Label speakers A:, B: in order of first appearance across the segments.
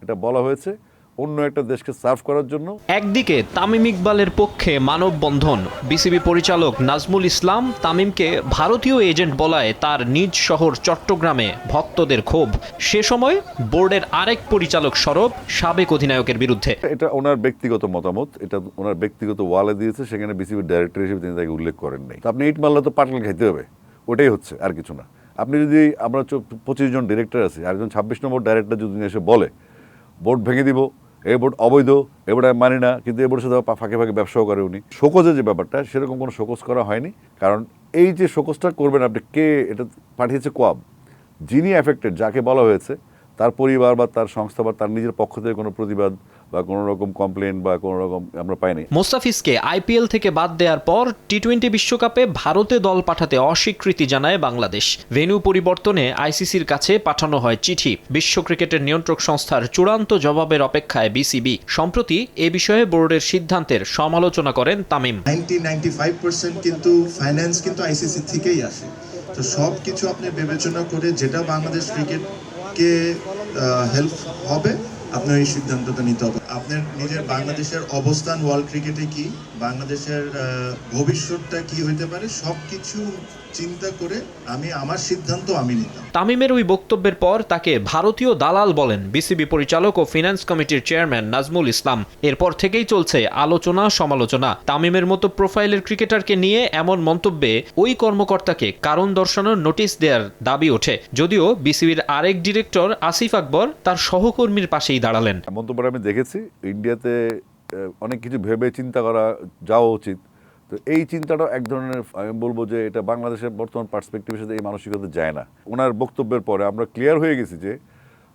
A: এটা বলা হয়েছে অন্য একটা দেশকে সার্ভ করার জন্য।
B: একদিকে তামিম ইকবালের পক্ষে মানববন্ধন, বিসিবি পরিচালক নাজমুল ইসলাম তামিমকে ভারতীয় এজেন্ট বলায় তার নিজ শহর চট্টগ্রামে ভক্তদের ক্ষোভ। সে সময় বোর্ডের আরেক পরিচালক সরব সাবেক অধিনায়কের বিরুদ্ধে।
A: এটা ওনার ব্যক্তিগত মতামত, এটা ওনার ব্যক্তিগত ওয়ালে দিয়েছে, সেখানে বিসিবির ডাইরেক্টর হিসেবে তিনি তাকে উল্লেখ করেন নাই। আপনি ইট মারলে তো পাটকেল খাইতে হবে, ওটাই হচ্ছে, আর কিছু না। আপনি যদি আমরা 25 জন ডিরেক্টর আছি, আরেকজন 26 নম্বর ডাইরেক্টর যদি এসে বলে বোর্ড ভেঙে দিব, এই বোর্ড অবৈধ, এ বোর্ড আমি মানি না, কিন্তু এই বোর্ডের সাথে ফাঁকে ফাঁকে ব্যবসাও করে উনি। শোকজের যে ব্যাপারটা, সেরকম কোনো শোকজ করা হয়নি। কারণ এই যে শোকজটা করবেন আপনি, কে এটা পাঠিয়েছে? কোয়াব, যিনি অ্যাফেক্টেড, যাকে বলা হয়েছে, তার পরিবার বা তার সংস্থা বা তার নিজের পক্ষ থেকে কোনো প্রতিবাদ বা কোনো রকম কমপ্লেন বা কোনো রকম আমরা পাইনি।
B: মোস্তাফিজকে আইপিএল থেকে বাদ দেওয়ার পর টি-20 বিশ্বকাপে ভারতে দল পাঠাতে অস্বীকৃতি জানায় বাংলাদেশ। ভেন্যু পরিবর্তনে আইসিসির কাছে পাঠানো হয় চিঠি। বিশ্ব ক্রিকেটের নিয়ন্ত্রক সংস্থার চূড়ান্ত জবাবের অপেক্ষায় বিসিবি। সম্প্রতি এ বিষয়ে বোর্ডের সিদ্ধান্তের সমালোচনা করেন তামিম।
C: 95% কিন্তু ফাইন্যান্স কিন্তু আইসিসি থেকেই আসে। তো সব কিছু আপনি বিবেচনা করে যেটা বাংলাদেশ ক্রিকেটকে হেল্প হবে, আপনার এই সিদ্ধান্তটা নিতে হবে। আপনার নিজের বাংলাদেশের অবস্থান ওয়ার্ল্ড ক্রিকেটে কি, বাংলাদেশের ভবিষ্যৎটা কি হইতে পারে, সব কিছু চিন্তা করে আমার সিদ্ধান্ত আমি নিতাম।
B: তামিমের ওই বক্তব্যের পর তাকে ভারতীয় দালাল বলেন বিসিবি পরিচালক ও ফিনান্স কমিটির চেয়ারম্যান নাজমুল ইসলাম। এরপর থেকেই চলছে আলোচনা সমালোচনা। তামিমের মতো প্রোফাইলের ক্রিকেটারকে নিয়ে এমন মন্তব্যে ওই কর্মকর্তাকে কারণ দর্শানোর নোটিশ দেওয়ার দাবি ওঠে। যদিও বিসিবির আরেক ডিরেক্টর আসিফ আকবর তার সহকর্মীর পাশেই দাঁড়ালেন।
A: মন্তব্যটা আমি দেখেছি, ইন্ডিয়াতে অনেক কিছু ভেবে চিন্তা করা যাওয়া উচিত। তো এই চিন্তাটা এক ধরনের, আমি বলবো যে এটা বাংলাদেশের বর্তমান পার্সপেক্টিভের সাথে এই মানসিকতা যায় না। ওনার বক্তব্যের পরে আমরা ক্লিয়ার হয়ে গেছি যে,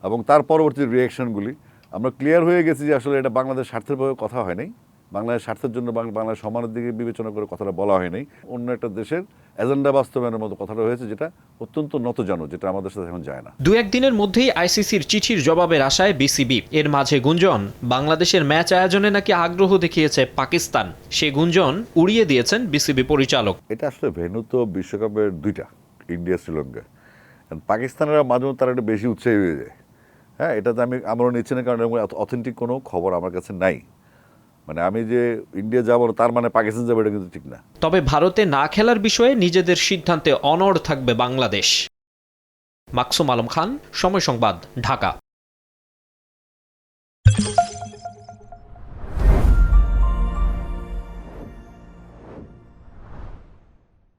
A: এবং তার পরবর্তী রিয়াকশনগুলি আমরা ক্লিয়ার হয়ে গেছি যে আসলে এটা বাংলাদেশ স্বার্থের ভাবে কথা হয় নাই, বাংলাদেশ স্বার্থের জন্য বাংলাদেশ সমানের দিকে বিবেচনা করে কথাটা বলা হয় নাই। অন্য একটা দেশের এজেন্ডা বাস্তবায়নের মতো কথাটা হয়েছে, যেটা অত্যন্ত নতজানু, যেটা আমাদের সাথে এখন যায় না।
B: দু একদিনের মধ্যেই আইসিসির চিঠির জবাবের আশায় বিসিবি। এর মাঝে গুঞ্জন বাংলাদেশের ম্যাচ আয়োজনে নাকি আগ্রহ দেখিয়েছে পাকিস্তান। সে গুঞ্জন উড়িয়ে দিয়েছেন বিসিবি পরিচালক।
A: এটা আসলে ভেন্যু তো বিশ্বকাপের দুইটা, ইন্ডিয়া শ্রীলঙ্কা। পাকিস্তানের মাঝে মধ্যে তারা একটু বেশি উৎসাহী হয়ে যায়। হ্যাঁ, এটাতে আমরাও নিচ্ছি না, কারণ অথেন্টিক কোনো খবর আমার কাছে নাই। মানে আমি যে ইন্ডিয়া যাবো না তার মানে পাকিস্তান যাবো, এটা কিন্তু ঠিক না।
B: তবে ভারতে না খেলার বিষয়ে নিজেদের সিদ্ধান্তে অনড় থাকবে বাংলাদেশ। মাকসুম আলম খান, সময় সংবাদ, ঢাকা।